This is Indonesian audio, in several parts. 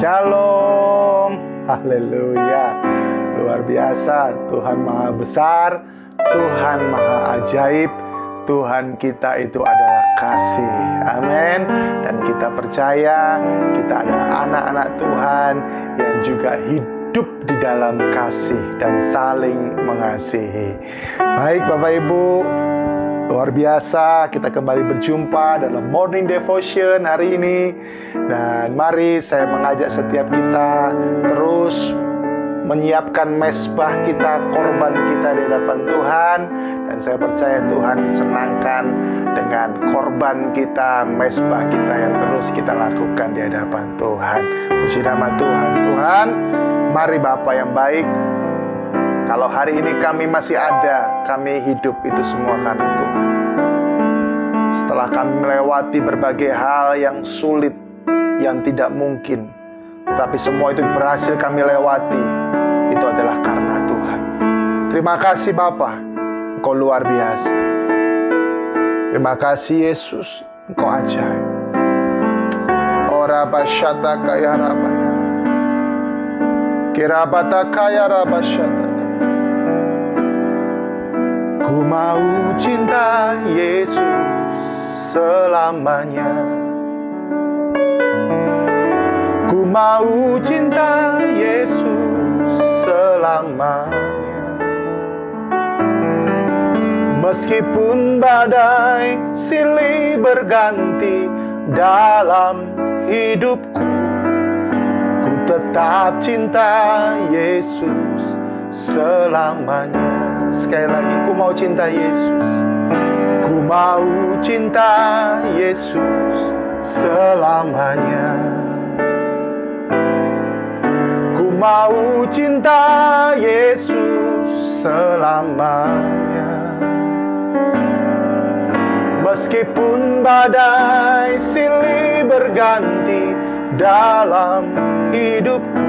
Shalom. Haleluya. Luar biasa. Tuhan Maha Besar, Tuhan Maha Ajaib. Tuhan kita itu adalah kasih. Amin. Dan kita percaya kita adalah anak-anak Tuhan yang juga hidup di dalam kasih dan saling mengasihi. Baik Bapak Ibu, luar biasa kita kembali berjumpa dalam Morning Devotion hari ini. Dan mari saya mengajak setiap kita terus menyiapkan mezbah kita, korban kita di hadapan Tuhan. Dan saya percaya Tuhan disenangkan dengan korban kita, mezbah kita yang terus kita lakukan di hadapan Tuhan. Puji nama Tuhan. Tuhan, mari Bapa yang baik, kalau hari ini kami masih ada, kami hidup itu semua karena Tuhan. Setelah kami melewati berbagai hal yang sulit, yang tidak mungkin, tapi semua itu berhasil kami lewati, itu adalah karena Tuhan. Terima kasih Bapa, Engkau luar biasa. Terima kasih Yesus, Engkau ajaib. Ora basyata kaya rabaya, kirabata kaya rabasyata. Ku mau cinta Yesus selamanya. Ku mau cinta Yesus selamanya. Meskipun badai silih berganti dalam hidupku, ku tetap cinta Yesus selamanya. Sekali lagi, ku mau cinta Yesus. Ku mau cinta Yesus selamanya. Ku mau cinta Yesus selamanya. Meskipun badai silih berganti dalam hidupku,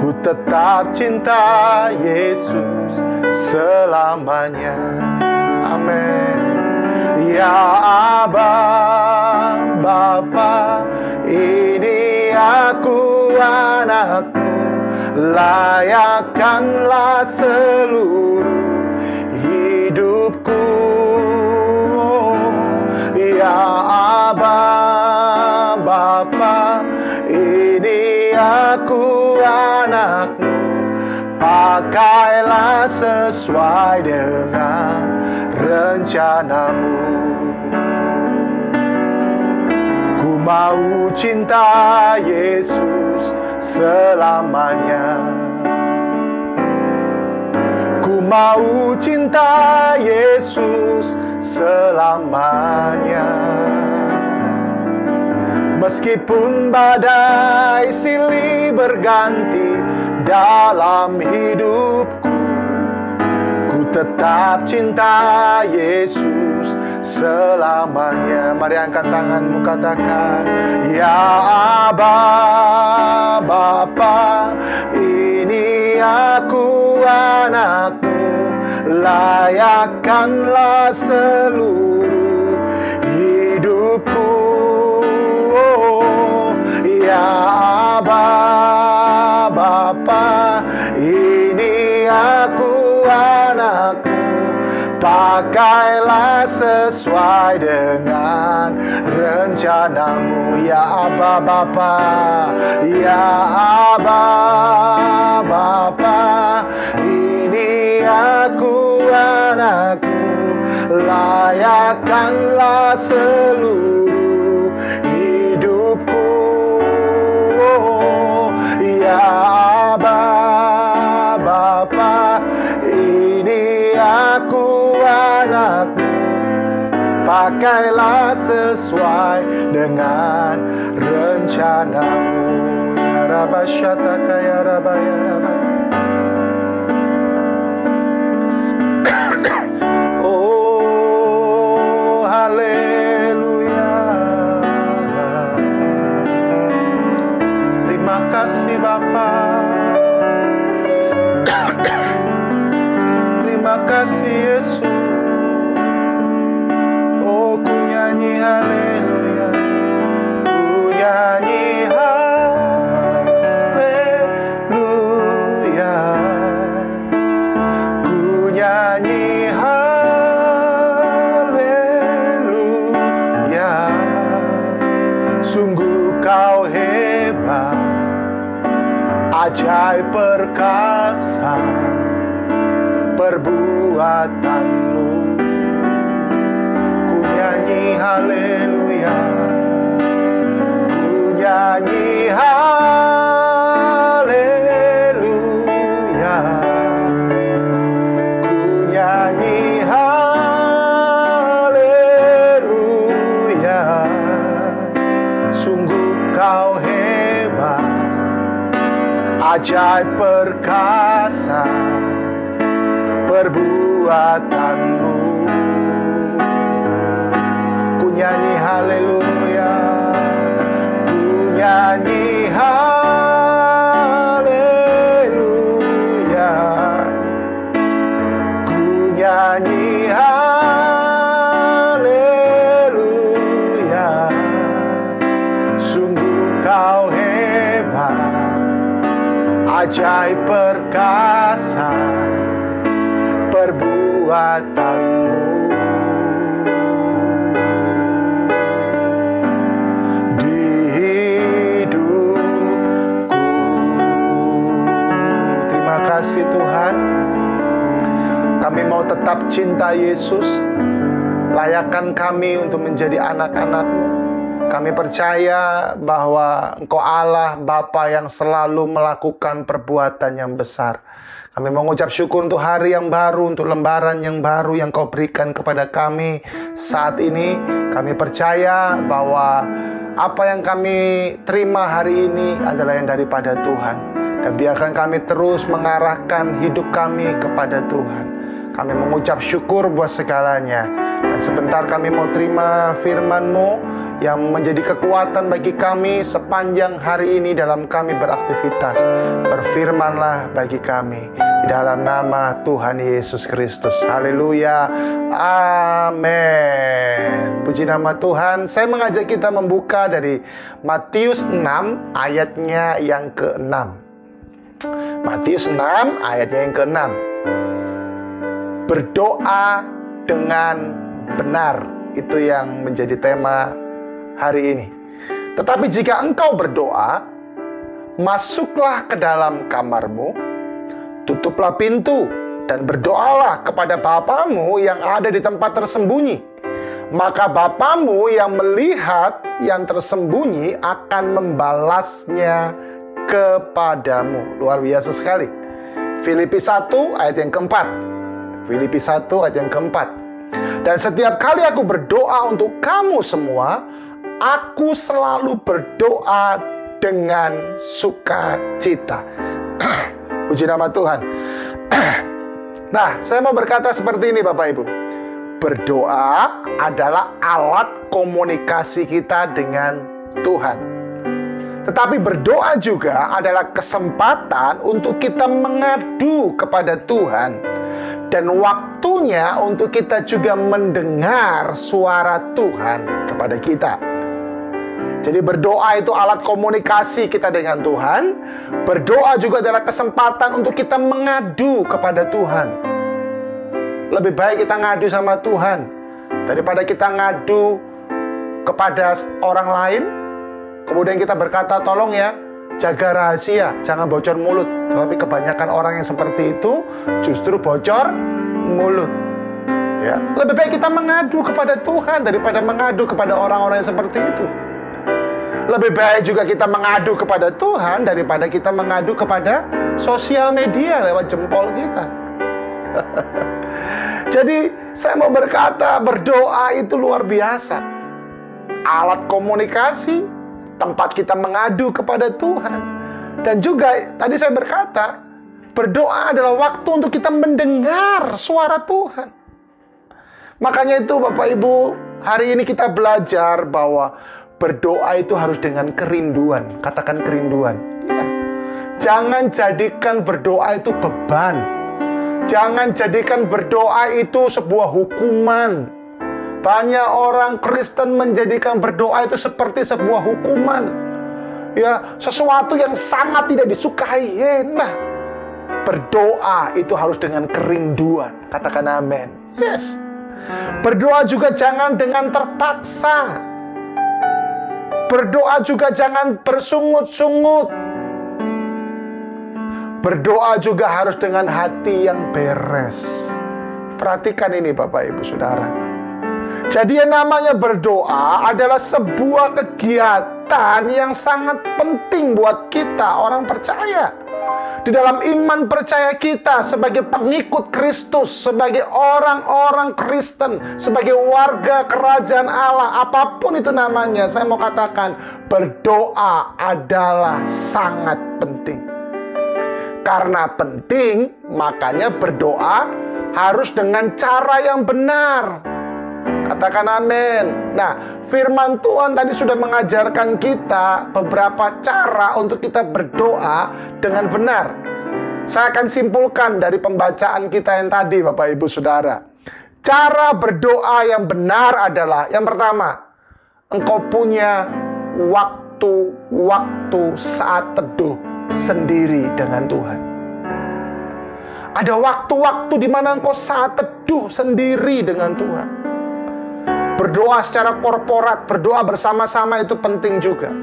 ku tetap cinta Yesus selamanya. Amin. Ya Aba, Bapa, ini aku anakmu, layakkanlah seluruh hidupku. Ya Aba, Bapa, ini aku anakmu, pakailah sesuai dengan rencanamu. Ku mau cinta Yesus selamanya. Ku mau cinta Yesus selamanya. Meskipun badai silih berganti dalam hidupku, ku tetap cinta Yesus selamanya. Mari angkat tanganmu, katakan, Ya Aba, Bapa, ini aku anakmu, layakkanlah seluruh hidupku. Ya Aba, Bapa, ini aku anakmu, pakailah sesuai dengan rencanamu. Ya Aba, Bapa, Ya Aba, Bapa, ini aku anakmu, layakkanlah seluruh hidupku. Ya Aba, Bapa, ini aku anakmu, pakailah sesuai dengan rencanamu. Ya Rabasyata kaya rabaya rabaya. Oh, haleluya. Terima kasih Bapa. Terima kasih Yesus. Oh, ku nyanyi haleluya. Ku nyanyi haleluya. Ajaib perkasa perbuatanmu. Ku nyanyi haleluya, ku nyanyi haleluya, ku nyanyi haleluya. Sungguh kau hebat, ajaib perkasa perbuatanmu. Ku nyanyi haleluya, ku nyanyi haleluya, ku nyanyi haleluya. Sungguh kau hebat, ajaib perkasa perbuatanmu. Di hidupku, terima kasih Tuhan. Kami mau tetap cinta Yesus. Layakkan kami untuk menjadi anak-anak-Mu. Kami percaya bahwa Engkau Allah Bapa yang selalu melakukan perbuatan yang besar. Kami mengucap syukur untuk hari yang baru, untuk lembaran yang baru yang Kau berikan kepada kami saat ini. Kami percaya bahwa apa yang kami terima hari ini adalah yang daripada Tuhan. Dan biarkan kami terus mengarahkan hidup kami kepada Tuhan. Kami mengucap syukur buat segalanya. Dan sebentar kami mau terima firman-Mu yang menjadi kekuatan bagi kami sepanjang hari ini dalam kami beraktivitas. Berfirmanlah bagi kami di dalam nama Tuhan Yesus Kristus. Haleluya. Amin. Puji nama Tuhan. Saya mengajak kita membuka dari Matius 6 ayatnya yang ke-6. Matius 6 ayatnya yang ke-6. Berdoa dengan benar. Itu yang menjadi tema hari ini. Tetapi jika engkau berdoa, masuklah ke dalam kamarmu, tutuplah pintu, dan berdoalah kepada Bapamu yang ada di tempat tersembunyi. Maka Bapamu yang melihat yang tersembunyi akan membalasnya kepadamu. Luar biasa sekali. Filipi 1 ayat yang keempat. Filipi 1 ayat yang keempat. Dan setiap kali aku berdoa untuk kamu semua, aku selalu berdoa dengan sukacita. Puji nama Tuhan. Nah, saya mau berkata seperti ini Bapak Ibu. Berdoa adalah alat komunikasi kita dengan Tuhan. Tetapi berdoa juga adalah kesempatan untuk kita mengadu kepada Tuhan. Dan waktunya untuk kita juga mendengar suara Tuhan kepada kita. Jadi berdoa itu alat komunikasi kita dengan Tuhan. Berdoa juga adalah kesempatan untuk kita mengadu kepada Tuhan. Lebih baik kita ngadu sama Tuhan daripada kita ngadu kepada orang lain. Kemudian kita berkata, tolong ya, jaga rahasia, jangan bocor mulut. Tapi kebanyakan orang yang seperti itu justru bocor mulut. Ya, lebih baik kita mengadu kepada Tuhan daripada mengadu kepada orang-orang yang seperti itu. Lebih baik juga kita mengadu kepada Tuhan daripada kita mengadu kepada sosial media lewat jempol kita. Jadi saya mau berkata, berdoa itu luar biasa. Alat komunikasi, tempat kita mengadu kepada Tuhan. Dan juga tadi saya berkata, berdoa adalah waktu untuk kita mendengar suara Tuhan. Makanya itu Bapak Ibu, hari ini kita belajar bahwa berdoa itu harus dengan kerinduan. Katakan kerinduan. Ya. Jangan jadikan berdoa itu beban. Jangan jadikan berdoa itu sebuah hukuman. Banyak orang Kristen menjadikan berdoa itu seperti sebuah hukuman. Ya, sesuatu yang sangat tidak disukai. Nah, berdoa itu harus dengan kerinduan. Katakan amin. Yes. Berdoa juga jangan dengan terpaksa. Berdoa juga jangan bersungut-sungut. Berdoa juga harus dengan hati yang beres. Perhatikan ini Bapak Ibu Saudara. Jadi yang namanya berdoa adalah sebuah kegiatan yang sangat penting buat kita orang percaya. Di dalam iman percaya kita sebagai pengikut Kristus, sebagai orang-orang Kristen, sebagai warga kerajaan Allah, apapun itu namanya, saya mau katakan berdoa adalah sangat penting. Karena penting, makanya berdoa harus dengan cara yang benar. Katakan amin. Nah, firman Tuhan tadi sudah mengajarkan kita beberapa cara untuk kita berdoa dengan benar. Saya akan simpulkan dari pembacaan kita yang tadi, Bapak Ibu Saudara. Cara berdoa yang benar adalah, yang pertama, engkau punya waktu-waktu saat teduh sendiri dengan Tuhan. Ada waktu-waktu di mana engkau saat teduh sendiri dengan Tuhan. Berdoa secara korporat, berdoa bersama-sama itu penting juga.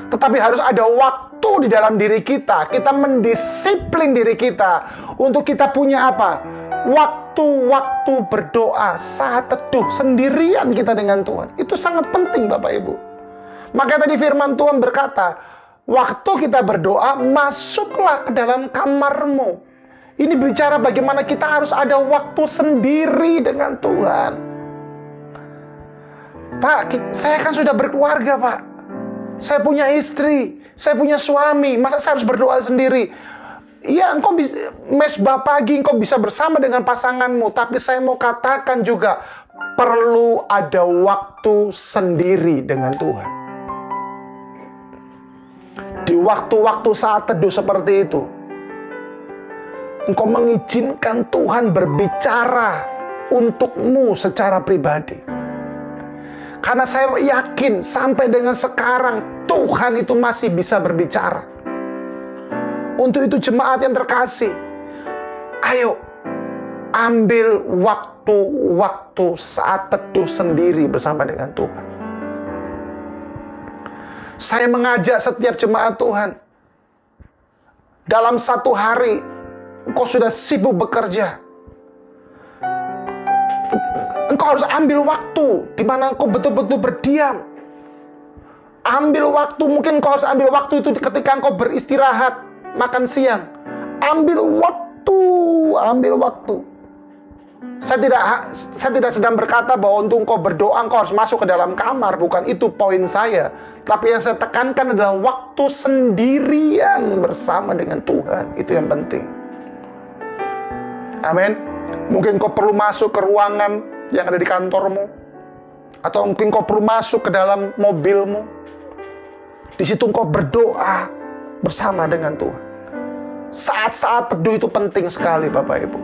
Tetapi harus ada waktu di dalam diri kita. Kita mendisiplin diri kita untuk kita punya apa? Waktu-waktu berdoa saat teduh sendirian kita dengan Tuhan. Itu sangat penting Bapak Ibu. Makanya tadi firman Tuhan berkata, waktu kita berdoa, masuklah ke dalam kamarmu. Ini bicara bagaimana kita harus ada waktu sendiri dengan Tuhan. Pak, saya kan sudah berkeluarga, Pak. Saya punya istri, saya punya suami. Masa saya harus berdoa sendiri? Iya, engkau bisa mesbah pagi, engkau bisa bersama dengan pasanganmu. Tapi saya mau katakan juga, perlu ada waktu sendiri dengan Tuhan. Di waktu-waktu saat teduh seperti itu, engkau mengizinkan Tuhan berbicara untukmu secara pribadi. Karena saya yakin sampai dengan sekarang Tuhan itu masih bisa berbicara. Untuk itu jemaat yang terkasih, ayo ambil waktu-waktu saat teduh sendiri bersama dengan Tuhan. Saya mengajak setiap jemaat Tuhan, dalam satu hari engkau sudah sibuk bekerja, engkau harus ambil waktu di mana engkau betul-betul berdiam. Ambil waktu, mungkin engkau harus ambil waktu itu ketika engkau beristirahat, makan siang. Ambil waktu. Saya tidak sedang berkata bahwa untuk engkau berdoa engkau harus masuk ke dalam kamar, bukan itu poin saya. Tapi yang saya tekankan adalah waktu sendirian bersama dengan Tuhan. Itu yang penting. Amin. Mungkin engkau perlu masuk ke ruangan yang ada di kantormu, atau mungkin engkau perlu masuk ke dalam mobilmu. Di situ engkau berdoa bersama dengan Tuhan. Saat-saat teduh itu penting sekali Bapak Ibu.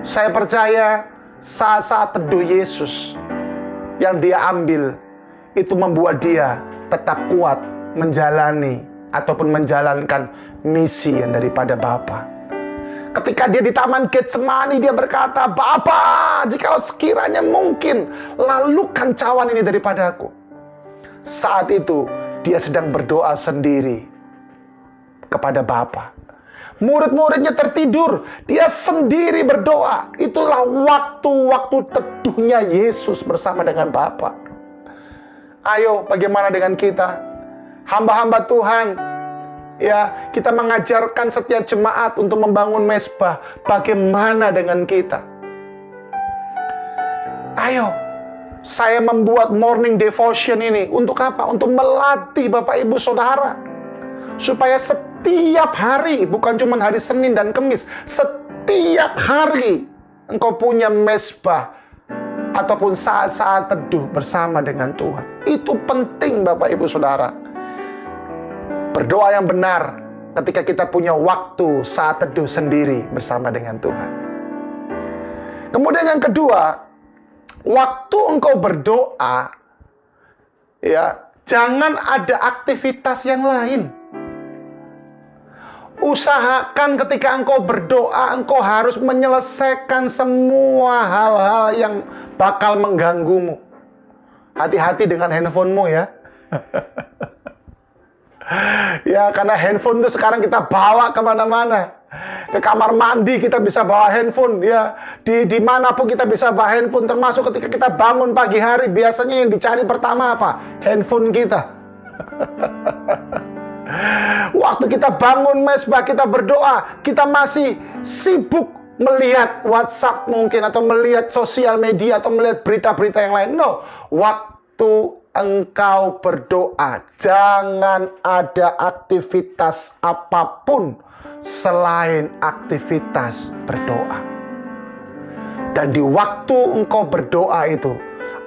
Saya percaya saat-saat teduh Yesus yang dia ambil itu membuat dia tetap kuat menjalani ataupun menjalankan misi yang daripada Bapa. Ketika dia di Taman Getsemani, dia berkata, Bapa, jikalau sekiranya mungkin, lalukan cawan ini daripada aku. Saat itu dia sedang berdoa sendiri kepada Bapa. Murid-muridnya tertidur, dia sendiri berdoa. Itulah waktu-waktu teduhnya Yesus bersama dengan Bapa. Ayo, bagaimana dengan kita? Hamba-hamba Tuhan, ya, kita mengajarkan setiap jemaat untuk membangun mesbah. Bagaimana dengan kita? Ayo, saya membuat morning devotion ini. Untuk apa? Untuk melatih Bapak Ibu Saudara. Supaya setiap hari, bukan cuma hari Senin dan Kamis, setiap hari engkau punya mesbah ataupun saat-saat teduh bersama dengan Tuhan. Itu penting Bapak Ibu Saudara. Berdoa yang benar ketika kita punya waktu saat teduh sendiri bersama dengan Tuhan. Kemudian yang kedua, waktu engkau berdoa, ya, jangan ada aktivitas yang lain. Usahakan ketika engkau berdoa, engkau harus menyelesaikan semua hal-hal yang bakal mengganggumu. Hati-hati dengan handphonemu ya. Ya, karena handphone itu sekarang kita bawa kemana-mana. Ke kamar mandi kita bisa bawa handphone, ya. Dimanapun kita bisa bawa handphone, termasuk ketika kita bangun pagi hari, biasanya yang dicari pertama apa? Handphone kita. Waktu kita bangun mesbah, kita berdoa, kita masih sibuk melihat WhatsApp mungkin, atau melihat sosial media, atau melihat berita-berita yang lain. No, waktu engkau berdoa, jangan ada aktivitas apapun selain aktivitas berdoa. Dan di waktu engkau berdoa itu,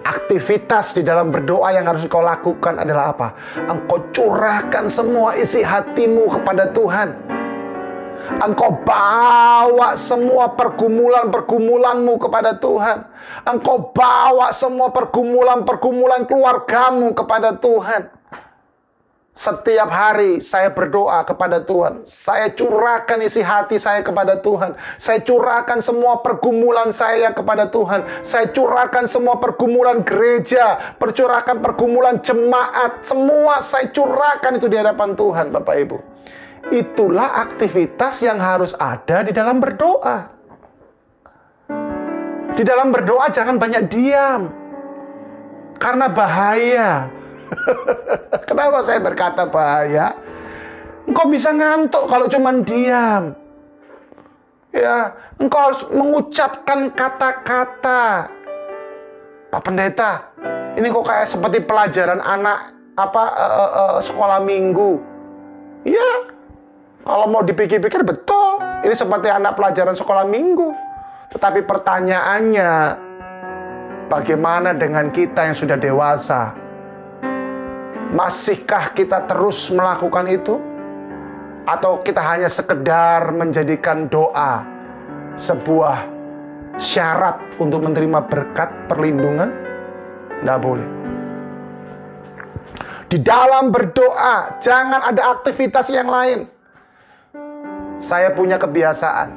aktivitas di dalam berdoa yang harus kau lakukan adalah apa? Engkau curahkan semua isi hatimu kepada Tuhan. Engkau bawa semua pergumulan-pergumulanmu kepada Tuhan. Engkau bawa semua pergumulan-pergumulan keluargamu kepada Tuhan. Setiap hari saya berdoa kepada Tuhan. Saya curahkan isi hati saya kepada Tuhan. Saya curahkan semua pergumulan saya kepada Tuhan. Saya curahkan semua pergumulan gereja, percurahkan pergumulan jemaat. Semua saya curahkan itu di hadapan Tuhan, Bapak Ibu. Itulah aktivitas yang harus ada di dalam berdoa. Di dalam berdoa jangan banyak diam. Karena bahaya. Kenapa saya berkata bahaya? Engkau bisa ngantuk kalau cuma diam. Ya, engkau harus mengucapkan kata-kata. Pak Pendeta, ini kok kayak seperti pelajaran anak sekolah minggu. Ya, kalau mau dipikir-pikir betul. Ini seperti anak pelajaran sekolah minggu. Tetapi pertanyaannya, bagaimana dengan kita yang sudah dewasa? Masihkah kita terus melakukan itu? Atau kita hanya sekedar menjadikan doa sebuah syarat untuk menerima berkat perlindungan? Tidak boleh. Di dalam berdoa, jangan ada aktivitas yang lain. Saya punya kebiasaan.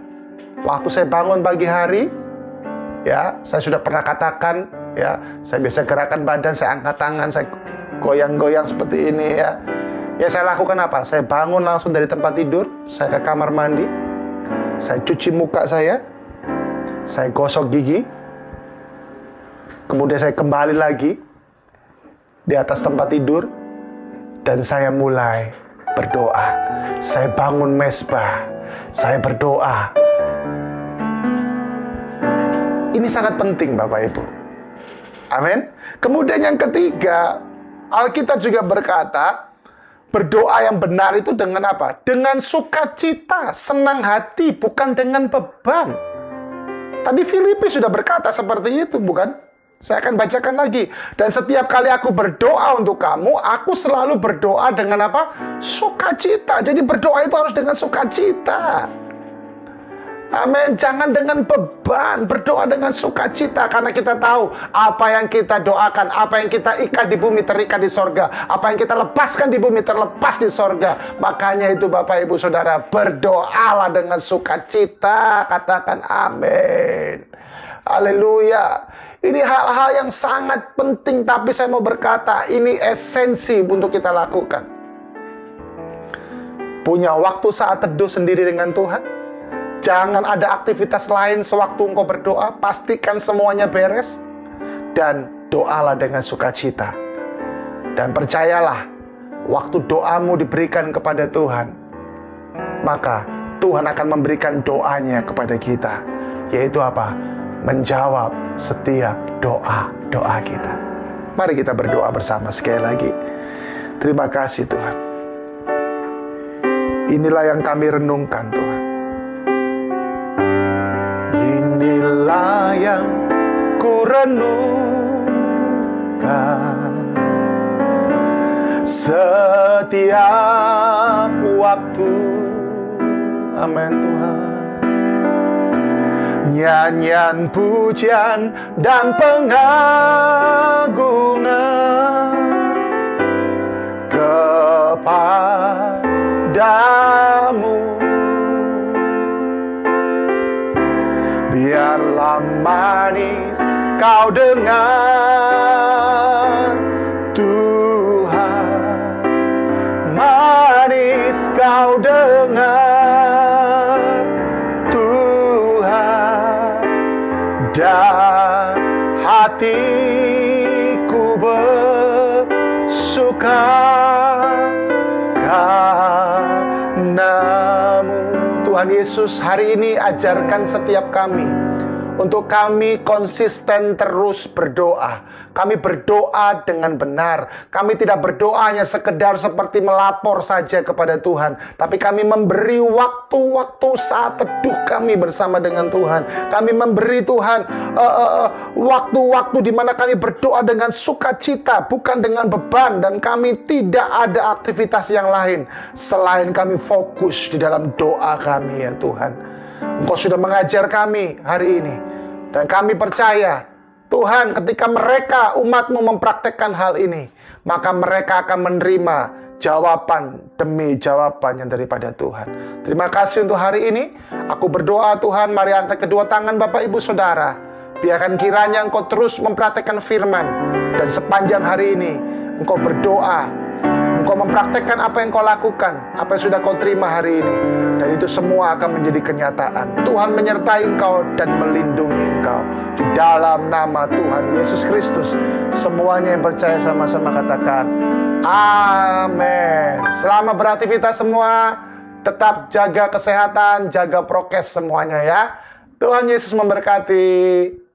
Waktu saya bangun pagi hari, ya, saya sudah pernah katakan, ya, saya biasa gerakan badan, saya angkat tangan, saya goyang-goyang seperti ini, ya. Ya, saya lakukan apa? Saya bangun langsung dari tempat tidur, saya ke kamar mandi, saya cuci muka saya gosok gigi, kemudian saya kembali lagi di atas tempat tidur, dan saya mulai berdoa. Saya bangun mesbah, saya berdoa. Ini sangat penting, Bapak Ibu. Amin. Kemudian yang ketiga, Alkitab juga berkata, berdoa yang benar itu dengan apa? Dengan sukacita, senang hati, bukan dengan beban. Tadi Filipi sudah berkata seperti itu, bukan? Saya akan bacakan lagi. Dan setiap kali aku berdoa untuk kamu, aku selalu berdoa dengan apa? Sukacita. Jadi berdoa itu harus dengan sukacita. Amin. Jangan dengan beban, berdoa dengan sukacita. Karena kita tahu apa yang kita doakan, apa yang kita ikat di bumi terikat di sorga, apa yang kita lepaskan di bumi terlepas di sorga. Makanya itu Bapak Ibu Saudara, berdoalah dengan sukacita. Katakan amin. Haleluya. Ini hal-hal yang sangat penting, tapi saya mau berkata, ini esensi untuk kita lakukan. Punya waktu saat teduh sendiri dengan Tuhan. Jangan ada aktivitas lain sewaktu engkau berdoa. Pastikan semuanya beres. Dan doalah dengan sukacita. Dan percayalah, waktu doamu diberikan kepada Tuhan, maka Tuhan akan memberikan doanya kepada kita. Yaitu apa? Menjawab setiap doa-doa kita. Mari kita berdoa bersama sekali lagi. Terima kasih Tuhan. Inilah yang kami renungkan Tuhan. Inilah yang ku renungkan setiap waktu. Amin Tuhan. Nyanyian pujian dan pengagungan kepadamu. Biarlah manis kau dengar Tuhan, manis dan hatiku bersuka karenamu. Tuhan Yesus, hari ini ajarkan setiap kami untuk kami konsisten terus berdoa. Kami berdoa dengan benar. Kami tidak berdoa hanya sekedar seperti melapor saja kepada Tuhan, tapi kami memberi waktu-waktu saat teduh kami bersama dengan Tuhan. Kami memberi Tuhan waktu-waktu di mana kami berdoa dengan sukacita, bukan dengan beban. Dan kami tidak ada aktivitas yang lain selain kami fokus di dalam doa kami, ya Tuhan. Engkau sudah mengajar kami hari ini, dan kami percaya Tuhan, ketika mereka, umat-Mu mempraktekkan hal ini, maka mereka akan menerima jawaban demi jawaban yang daripada Tuhan. Terima kasih untuk hari ini. Aku berdoa Tuhan, mari angkat kedua tangan Bapak Ibu Saudara. Biarkan kiranya Engkau terus mempraktekkan firman, dan sepanjang hari ini Engkau berdoa, Engkau mempraktekkan apa yang Kau lakukan, apa yang sudah Kau terima hari ini, dan itu semua akan menjadi kenyataan. Tuhan menyertai Engkau dan melindungi Engkau. Di dalam nama Tuhan Yesus Kristus, semuanya yang percaya sama-sama katakan amin. Selamat beraktivitas semua. Tetap jaga kesehatan, jaga prokes semuanya ya. Tuhan Yesus memberkati.